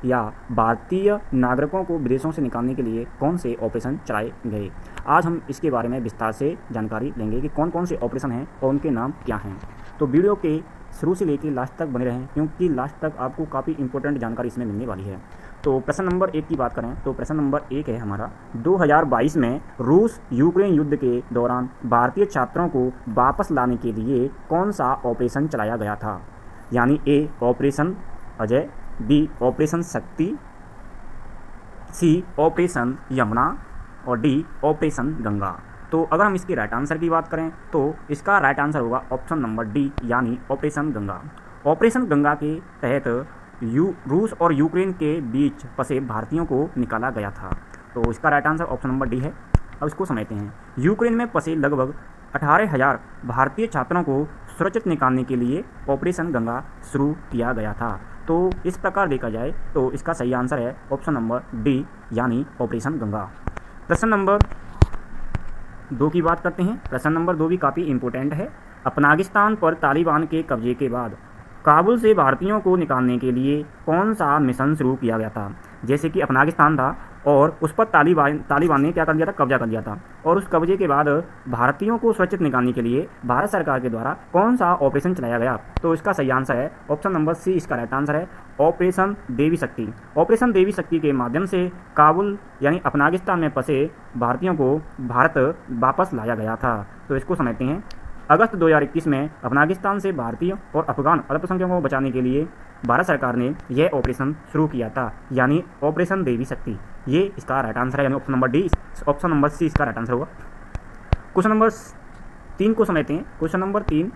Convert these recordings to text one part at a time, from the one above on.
या भारतीय नागरिकों को विदेशों से निकालने के लिए कौन से ऑपरेशन चलाए गए। आज हम इसके बारे में विस्तार से जानकारी लेंगे कि कौन कौन से ऑपरेशन हैं और उनके नाम क्या हैं। तो वीडियो के शुरू से लेकर लास्ट तक बने रहें, क्योंकि लास्ट तक आपको काफ़ी इंपॉर्टेंट जानकारी इसमें मिलने वाली है। तो प्रश्न नंबर 1 की बात करें तो प्रश्न नंबर 1 है हमारा, 2022 में रूस यूक्रेन युद्ध के दौरान भारतीय छात्रों को वापस लाने के लिए कौन सा ऑपरेशन चलाया गया था। यानी ए ऑपरेशन अजय, बी ऑपरेशन शक्ति, सी ऑपरेशन यमुना और डी ऑपरेशन गंगा। तो अगर हम इसके राइट आंसर की बात करें तो इसका राइट आंसर होगा ऑप्शन नंबर डी, यानी ऑपरेशन गंगा। ऑपरेशन गंगा के तहत रूस और यूक्रेन के बीच फंसे भारतीयों को निकाला गया था। तो इसका right answer option number D है। अब इसको समझते हैं। यूक्रेन में फंसे लगभग 18,000 भारतीय छात्रों को सुरक्षित निकालने के लिए ऑपरेशन गंगा शुरू किया गया था। तो इस प्रकार देखा जाए तो इसका सही आंसर है ऑप्शन नंबर डी, यानी ऑपरेशन गंगा। प्रश्न नंबर 2 की बात करते हैं। प्रश्न नंबर 2 भी काफ़ी इंपॉर्टेंट है। अफगानिस्तान पर तालिबान के कब्जे के बाद काबुल से भारतीयों को निकालने के लिए कौन सा मिशन शुरू किया गया था। जैसे कि अफगानिस्तान था और उस पर तालिबान ने क्या कर दिया था, कब्जा कर लिया था, और उस कब्जे के बाद भारतीयों को सुरक्षित निकालने के लिए भारत सरकार के द्वारा कौन सा ऑपरेशन चलाया गया। तो इसका सही आंसर है ऑप्शन नंबर सी, इसका राइट आंसर है ऑपरेशन देवी शक्ति। ऑपरेशन देवी शक्ति के माध्यम से काबुल यानी अफगानिस्तान में फंसे भारतीयों को भारत वापस लाया गया था। तो इसको समझते हैं। अगस्त 2021 में अफगानिस्तान से भारतीय और अफगान अल्पसंख्यकों को बचाने के लिए भारत सरकार ने यह ऑपरेशन शुरू किया था, यानी ऑपरेशन देवी शक्ति। ये इसका राइट आंसर है, यानी option number D, option number C इसका राइट आंसर होगा। क्वेश्चन नंबर 3 को समझते हैं। क्वेश्चन नंबर 3,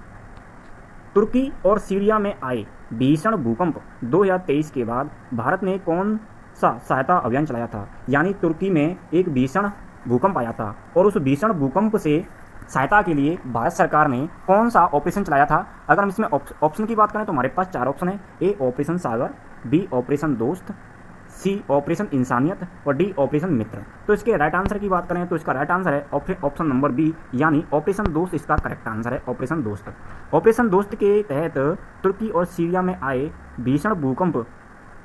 तुर्की और सीरिया में आए भीषण भूकंप 2023 के बाद भारत ने कौन सा सहायता अभियान चलाया था। यानी तुर्की में एक भीषण भूकंप आया था और उस भीषण भूकंप से सहायता के लिए भारत सरकार ने कौन सा ऑपरेशन चलाया था। अगर हम इसमें ऑप्शन की बात करें तो हमारे पास 4 ऑप्शन है। ए ऑपरेशन सागर, बी ऑपरेशन दोस्त, सी ऑपरेशन इंसानियत और डी ऑपरेशन मित्र। तो इसके राइट आंसर की बात करें तो इसका राइट आंसर है ऑप्शन नंबर बी, यानी ऑपरेशन दोस्त इसका करेक्ट आंसर है, ऑपरेशन दोस्त। ऑपरेशन दोस्त के तहत तुर्की और सीरिया में आए भीषण भूकंप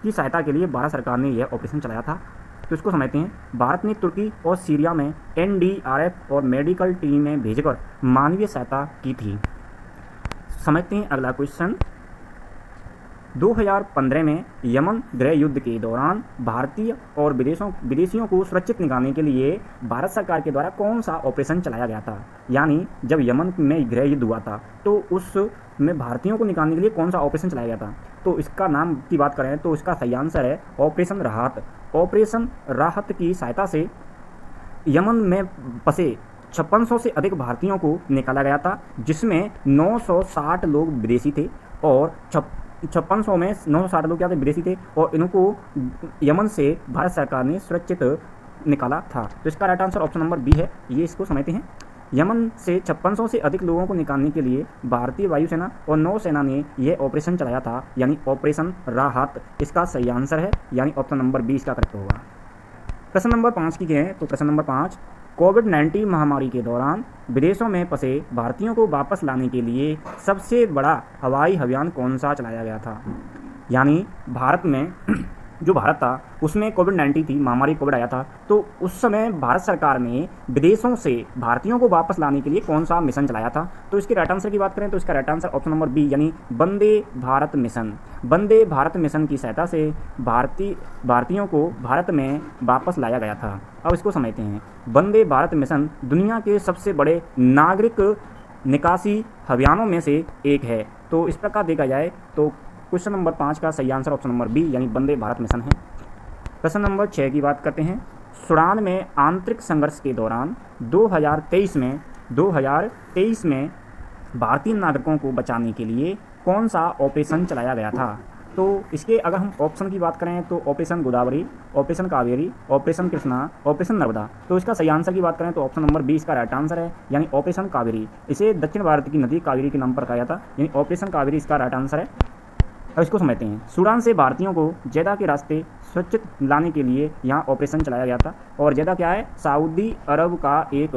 की सहायता के लिए भारत सरकार ने यह ऑपरेशन चलाया था। तो इसको समझते हैं। भारत ने तुर्की और सीरिया में एनडीआरएफ और मेडिकल टीमें भेजकर मानवीय सहायता की थी। समझते हैं अगला क्वेश्चन। 2015 में यमन गृह युद्ध के दौरान भारतीय और विदेशियों को सुरक्षित निकालने के लिए भारत सरकार के द्वारा कौन सा ऑपरेशन चलाया गया था। यानी जब यमन में गृह युद्ध हुआ था तो उसमें भारतीयों को निकालने के लिए कौन सा ऑपरेशन चलाया गया था। तो इसका नाम की बात करें तो इसका सही आंसर है ऑपरेशन राहत। ऑपरेशन राहत की सहायता से यमन में फंसे 5600 से अधिक भारतीयों को निकाला गया था, जिसमें 960 लोग विदेशी थे और 5600 में 960 लोग क्या थे, विदेशी थे, और इनको यमन से भारत सरकार ने सुरक्षित निकाला था। तो इसका right answer option number B है। ये इसको समझते हैं। यमन से 5600 से अधिक लोगों को निकालने के लिए भारतीय वायुसेना और नौसेना ने यह ऑपरेशन चलाया था, यानी ऑपरेशन राहत इसका सही आंसर है, यानी ऑप्शन नंबर बी इसका करेक्ट होगा। प्रश्न नंबर 5 की है। तो प्रश्न नंबर 5, कोविड-19 महामारी के दौरान विदेशों में फंसे भारतीयों को वापस लाने के लिए सबसे बड़ा हवाई अभियान कौन सा चलाया गया था। यानी भारत में जो भारत था उसमें कोविड-19 थी, महामारी कोविड आया था, तो उस समय भारत सरकार ने विदेशों से भारतीयों को वापस लाने के लिए कौन सा मिशन चलाया था। तो इसके राइट आंसर की बात करें तो इसका right answer option number B, यानी वंदे भारत मिशन। वंदे भारत मिशन की सहायता से भारतीयों को भारत में वापस लाया गया था। अब इसको समझते हैं। वंदे भारत मिशन दुनिया के सबसे बड़े नागरिक निकासी अभियानों में से एक है। तो इस प्रकार देखा जाए तो क्वेश्चन नंबर 5 का सही आंसर ऑप्शन नंबर बी, यानी वंदे भारत मिशन है। प्रश्न नंबर 6 की बात करते हैं। सूडान में आंतरिक संघर्ष के दौरान 2023 में भारतीय नागरिकों को बचाने के लिए कौन सा ऑपरेशन चलाया गया था। तो इसके अगर हम ऑप्शन की बात करें तो operation Godavari, operation Kaveri, operation Krishna, operation Narmada. तो इसका सही आंसर की बात करें तो ऑप्शन नंबर बी इसका राइट आंसर है, यानी ऑपरेशन कावेरी। इसे दक्षिण भारत की नदी कावेरी के नाम पर कहा जाता, यानी ऑपरेशन कावेरी इसका राइट आंसर है। अब इसको समझते हैं। सूडान से भारतीयों को जेदा के रास्ते सुरक्षित लाने के लिए यहाँ ऑपरेशन चलाया गया था, और जेदा क्या है, सऊदी अरब का एक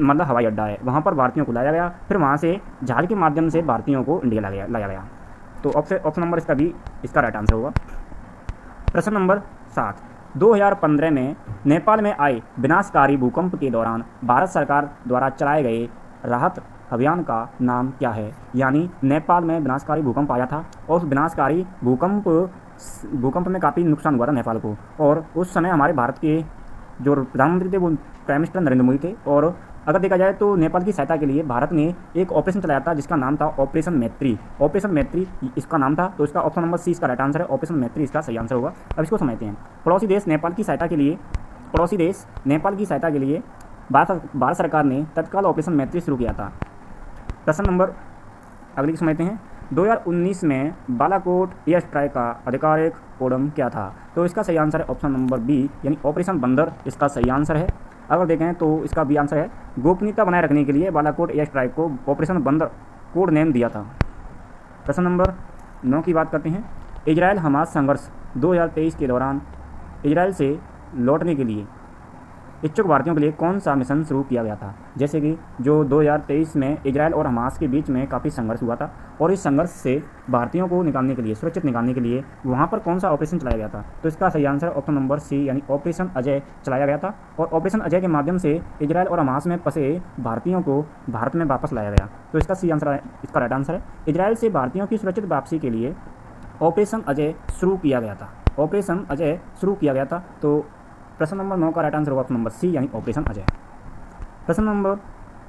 मतलब हवाई अड्डा है, वहाँ पर भारतीयों को लाया गया, फिर वहाँ से जहाज के माध्यम से भारतीयों को इंडिया लाया गया। तो ऑप्शन नंबर इसका भी इसका राइट आंसर होगा। प्रश्न नंबर 7, 2015 में नेपाल में आए विनाशकारी भूकंप के दौरान भारत सरकार द्वारा चलाए गए राहत अभियान का नाम क्या है? यानी नेपाल में विनाशकारी भूकंप आया था और उस विनाशकारी भूकंप में काफ़ी नुकसान हुआ था नेपाल को, और उस समय हमारे भारत के जो प्रधानमंत्री थे वो प्राइम मिनिस्टर नरेंद्र मोदी थे। और अगर देखा जाए तो नेपाल की सहायता के लिए भारत ने एक ऑपरेशन चलाया था जिसका नाम था ऑपरेशन मैत्री। ऑपरेशन मैत्री इसका नाम था, तो इसका ऑप्शन नंबर सी इसका राइट आंसर है। ऑपरेशन मैत्री इसका सही आंसर होगा। अब इसको समझते हैं। पड़ोसी देश नेपाल की सहायता के लिए भारत सरकार ने तत्काल ऑपरेशन मैत्री शुरू किया था। प्रश्न नंबर अगली को समझते हैं। 2019 में बालाकोट एयर स्ट्राइक का आधिकारिक कोडम क्या था? तो इसका सही आंसर है ऑप्शन नंबर बी, यानी ऑपरेशन बंदर इसका सही आंसर है। अगर देखें तो इसका बी आंसर है। गोपनीयता बनाए रखने के लिए बालाकोट एयर स्ट्राइक को ऑपरेशन बंदर कोड नेम दिया था। प्रश्न नंबर 9 की बात करते हैं। इजरायल हमास संघर्ष 2023 के दौरान इजरायल से लौटने के लिए इच्छुक भारतीयों के लिए कौन सा मिशन शुरू किया गया था? जैसे कि जो 2023 में इजरायल और हमास के बीच में काफ़ी संघर्ष हुआ था, और इस संघर्ष से भारतीयों को निकालने के लिए, सुरक्षित निकालने के लिए वहाँ पर कौन सा ऑपरेशन चलाया गया था? तो इसका सही आंसर ऑप्शन नंबर सी, यानी ऑपरेशन अजय चलाया गया था। और ऑपरेशन अजय के माध्यम से इजरायल और हमास में फंसे भारतीयों को भारत में वापस लाया गया। तो इसका सी आंसर, इसका राइट आंसर है। इजरायल से भारतीयों की सुरक्षित वापसी के लिए ऑपरेशन अजय शुरू किया गया था। ऑपरेशन अजय शुरू किया गया था। तो प्रश्न नंबर 9 का राइट आंसर होगा ऑप्शन नंबर सी, यानी ऑपरेशन अजय। प्रश्न नंबर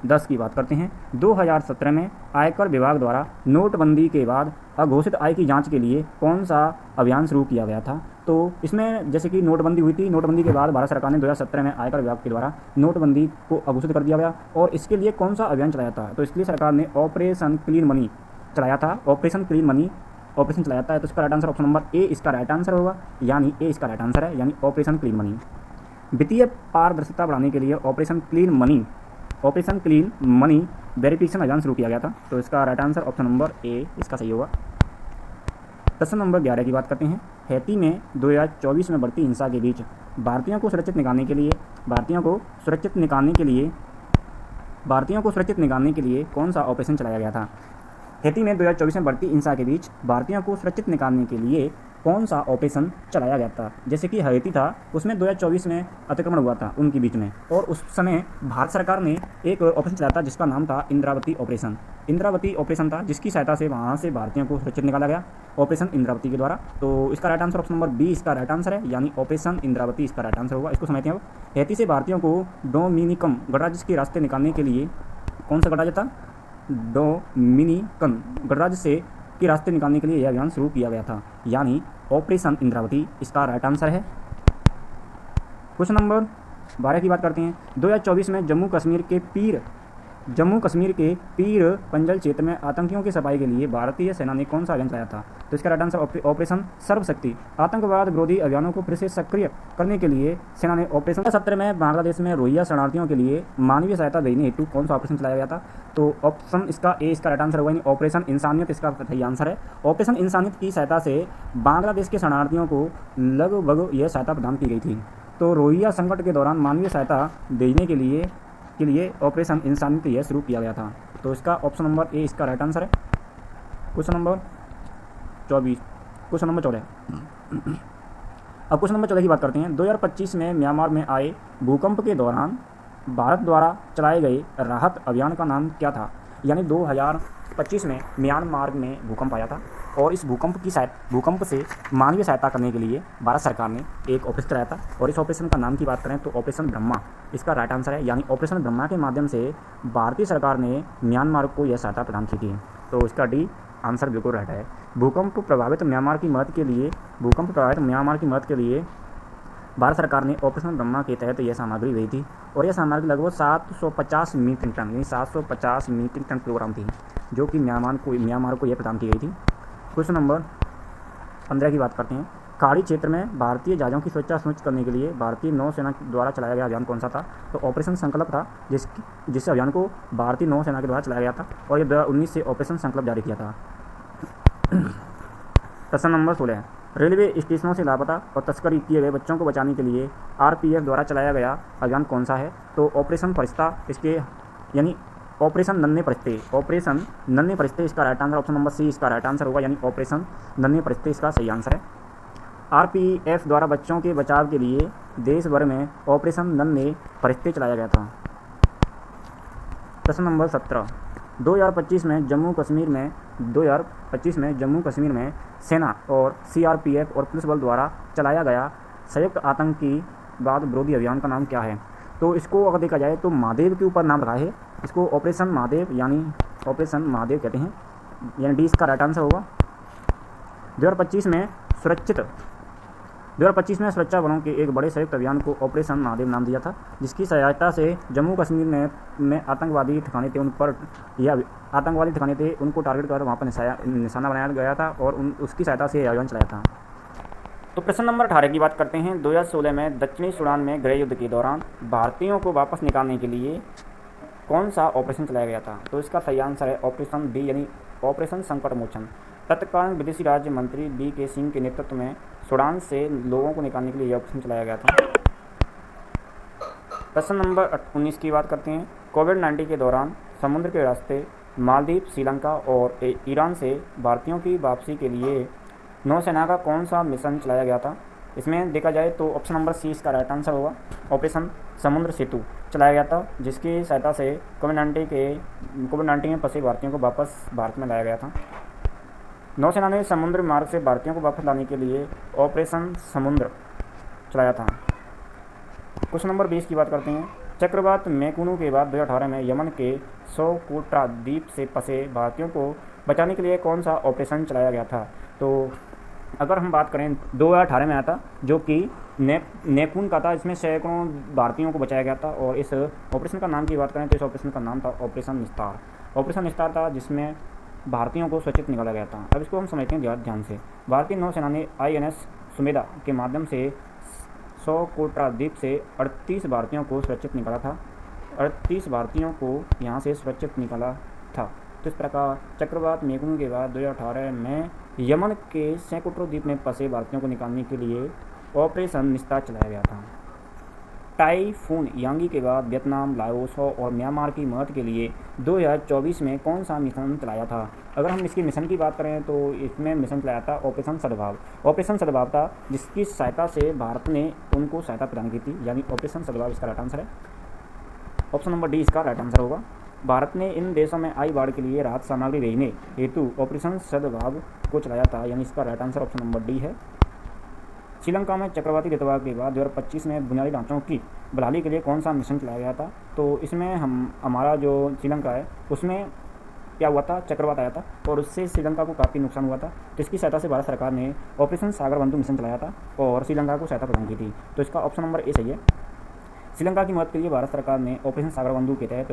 10 की बात करते हैं। 2017 में आयकर विभाग द्वारा नोटबंदी के बाद अघोषित आय की जांच के लिए कौन सा अभियान शुरू किया गया था? तो इसमें जैसे कि नोटबंदी हुई थी, नोटबंदी के बाद भारत सरकार ने 2017 में आयकर विभाग के द्वारा नोटबंदी को अघोषित कर दिया गया, और इसके लिए कौन सा अभियान चलाया था? तो इसके लिए सरकार ने ऑपरेशन क्लीन मनी चलाया था। ऑपरेशन क्लीन मनी ऑपरेशन चलाया था। तो इसका right answer option number A इसका राइट आंसर होगा, यानी ए इसका राइट आंसर है, यानी ऑपरेशन क्लीन मनी। वित्तीय पारदर्शिता बढ़ाने के लिए ऑपरेशन क्लीन मनी वेरिफिकेशन अभियान शुरू किया गया था। तो इसका right answer option number A इसका सही होगा। प्रश्न नंबर 11 की बात करते हैं। हैती में 2024 में बढ़ती हिंसा के बीच भारतीयों को सुरक्षित निकालने के लिए कौन सा ऑपरेशन चलाया गया था? हैती में 2024 में बढ़ती हिंसा के बीच भारतीयों को सुरक्षित निकालने के लिए कौन सा ऑपरेशन चलाया गया था? जैसे कि हैती था, उसमें 2024 में अतिक्रमण हुआ था उनके बीच में, और उस समय भारत सरकार ने एक ऑपरेशन चलाया था जिसका नाम था इंद्रावती ऑपरेशन। इंद्रावती ऑपरेशन था जिसकी सहायता से वहाँ से भारतीयों को सुरक्षित निकाला गया, ऑपरेशन इंद्रावती के द्वारा। तो इसका right answer option number B इसका राइट आंसर है, यानी ऑपरेशन इंद्रावती इसका राइट आंसर होगा। इसको समझते हैं। अब हैती से भारतीयों को डोमिनिकन गणराज्य के रास्ते निकालने के लिए कौन सा गणराज्य था? डोमिनिकन गणराज्य से के रास्ते निकालने के लिए यह अभियान शुरू किया गया था, यानी ऑपरेशन इंद्रावती इसका राइट आंसर है। क्वेश्चन नंबर 12 की बात करते हैं। 2024 में जम्मू कश्मीर के पीर पंजल क्षेत्र में आतंकियों की सफाई के लिए भारतीय सेना ने कौन सा अभियान चलाया था? तो इसका राइट आंसर ऑपरेशन सर्वशक्ति। आतंकवाद विरोधी अभियानों को फिर से सक्रिय करने के लिए सेना ने ऑपरेशन 2017 में बांग्लादेश में रोहिंग्या शरणार्थियों के लिए मानवीय सहायता देने हेतु कौन सा ऑपरेशन चलाया गया था? तो ऑप्शन इसका ए इसका राइट आंसर होगा, यानी ऑपरेशन इंसानियत इसका सही आंसर है। ऑपरेशन इंसानियत की सहायता से बांग्लादेश के शरणार्थियों को लगभग यह सहायता प्रदान की गई थी। तो रोहिंग्या संकट के दौरान मानवीय सहायता देने के लिए ऑपरेशन इंसानियत यह शुरू किया गया था। तो इसका ऑप्शन नंबर ए इसका राइट आंसर है। Question number 14। अब क्वेश्चन नंबर 14 की बात करते हैं। 2025 में म्यांमार में आए भूकंप के दौरान भारत द्वारा चलाए गए राहत अभियान का नाम क्या था? यानी 2025 में म्यांमार में भूकंप आया था, और इस भूकंप से मानवीय सहायता करने के लिए भारत सरकार ने एक ऑपरेशन चलाया था, और इस ऑपरेशन का नाम की बात करें तो ऑपरेशन ब्रह्मा इसका राइट आंसर है, यानी ऑपरेशन ब्रह्मा के माध्यम से भारतीय सरकार ने म्यांमार को यह सहायता प्रदान की थी। तो इसका डी आंसर बिल्कुल राइट है। भूकंप प्रभावित म्यांमार की मदद के लिए भारत सरकार ने ऑपरेशन ब्रह्मा के तहत यह सामग्री दी थी, और यह सामग्री लगभग 750 मीट्रिक टन यानी 750 मीट्रिक टन किलोग्राम थी, जो कि म्यांमार को यह प्रदान की गई थी। क्वेश्चन नंबर 15 की बात करते हैं। खाड़ी क्षेत्र में भारतीय जहाज़ों की सुरक्षा सुनिश्चित करने के लिए भारतीय नौसेना द्वारा चलाया गया अभियान कौन सा था? तो ऑपरेशन संकल्प था, जिस अभियान को भारतीय नौसेना के द्वारा चलाया गया था, और यह 2019 से ऑपरेशन संकल्प जारी किया था। प्रश्न नंबर 16। रेलवे स्टेशनों से लापता और तस्करी किए गए बच्चों को बचाने के लिए आरपीएफ द्वारा चलाया गया अभियान कौन सा है? तो ऑपरेशन फरिश्ता इसके, यानी ऑपरेशन नन्हे फरिश्ते इसका right answer option number C इसका राइट आंसर होगा, यानी ऑपरेशन नन्हे फरिश्ते इसका सही आंसर है। आरपीएफ द्वारा बच्चों के बचाव के लिए देश भर में ऑपरेशन नन में फरिश्ते चलाया गया था। प्रश्न नंबर 17, 2025 में जम्मू कश्मीर में सेना और सीआरपीएफ और पुलिस बल द्वारा चलाया गया संयुक्त आतंकवाद विरोधी अभियान का नाम क्या है? तो इसको अगर देखा जाए तो महादेव के ऊपर नाम रखा है। इसको ऑपरेशन महादेव कहते हैं, यानी डी इसका राइट आंसर होगा। 2025 में सुरक्षा बलों के एक बड़े संयुक्त अभियान को ऑपरेशन महादेव नाम दिया था, जिसकी सहायता से जम्मू कश्मीर में आतंकवादी ठिकाने थे उनको टारगेट कर वहाँ पर निशाना बनाया गया था और उसकी सहायता से अभियान चलाया था। तो प्रश्न नंबर 18 की बात करते हैं। 2016 में दक्षिणी सूडान में गृह युद्ध के दौरान भारतीयों को वापस निकालने के लिए कौन सा ऑपरेशन चलाया गया था? तो इसका सही आंसर है ऑपरेशन डी, यानी ऑपरेशन संकट मोचन। तत्कालीन विदेशी राज्य मंत्री वी.के. सिंह के नेतृत्व में सूडान से लोगों को निकालने के लिए यह ऑपरेशन चलाया गया था। प्रश्न नंबर 19 की बात करते हैं। कोविड-19 के दौरान समुद्र के रास्ते मालदीव, श्रीलंका और ईरान से भारतीयों की वापसी के लिए नौसेना का कौन सा मिशन चलाया गया था? इसमें देखा जाए तो ऑप्शन नंबर सी इसका राइट आंसर होगा। ऑपरेशन समुद्र सेतु चलाया गया था, जिसकी सहायता से कोविड-19 में फंसे भारतीयों को वापस भारत में लाया गया था। नौसेना ने समुद्र मार्ग से भारतीयों को वापस लाने के लिए ऑपरेशन समुद्र चलाया था। क्वेश्चन नंबर 20 की बात करते हैं। चक्रवात मैकुनु के बाद 2018 में यमन के सोकोट्रा द्वीप से फंसे भारतीयों को बचाने के लिए कौन सा ऑपरेशन चलाया गया था? तो अगर हम बात करें 2018 में आया था, जो कि नेपथून का था। इसमें सैकड़ों भारतीयों को बचाया गया था और इस ऑपरेशन का नाम की बात करें तो इस ऑपरेशन का नाम था ऑपरेशन निस्तार। ऑपरेशन निस्तार था जिसमें भारतीयों को सुरक्षित निकाला गया था। अब इसको हम समझते हैं ध्यान से। भारतीय नौसेना ने INS सुमेधा के माध्यम से सोकोट्रा द्वीप से 38 भारतीयों को सुरक्षित निकाला था। 38 भारतीयों को यहाँ से सुरक्षित निकाला था। तो इस प्रकार चक्रवात मैकुनु के बाद 2018 में यमन के सोकोट्रा द्वीप में फंसे भारतीयों को निकालने के लिए ऑपरेशन निस्तार चलाया गया था। टाइफून यांगी के बाद वियतनाम, लाओस और म्यांमार की मदद के लिए 2024 में कौन सा मिशन चलाया था? अगर हम इसके मिशन की बात करें तो इसमें मिशन चलाया था ऑपरेशन सद्भाव। ऑपरेशन सद्भाव था जिसकी सहायता से भारत ने उनको सहायता प्रदान की थी, यानी ऑपरेशन सद्भाव इसका राइट आंसर है। ऑप्शन नंबर डी इसका राइट आंसर होगा। भारत ने इन देशों में आई बाढ़ के लिए राहत सामग्री भेजने हेतु ऑपरेशन सद्भाव को चलाया था, यानी इसका right answer option number D है। श्रीलंका में चक्रवाती चक्रवात के बाद 2025 में बुनियादी ढांचों की बहाली के लिए कौन सा मिशन चलाया गया था? तो इसमें हमारा जो श्रीलंका है उसमें क्या हुआ था, चक्रवात आया था और उससे श्रीलंका को काफ़ी नुकसान हुआ था। तो इसकी सहायता से भारत सरकार ने ऑपरेशन सागर बंधु मिशन चलाया था और श्रीलंका को सहायता प्रदान की थी। तो इसका ऑप्शन नंबर ए सही है। श्रीलंका की मदद के लिए भारत सरकार ने ऑपरेशन सागर बंधु के तहत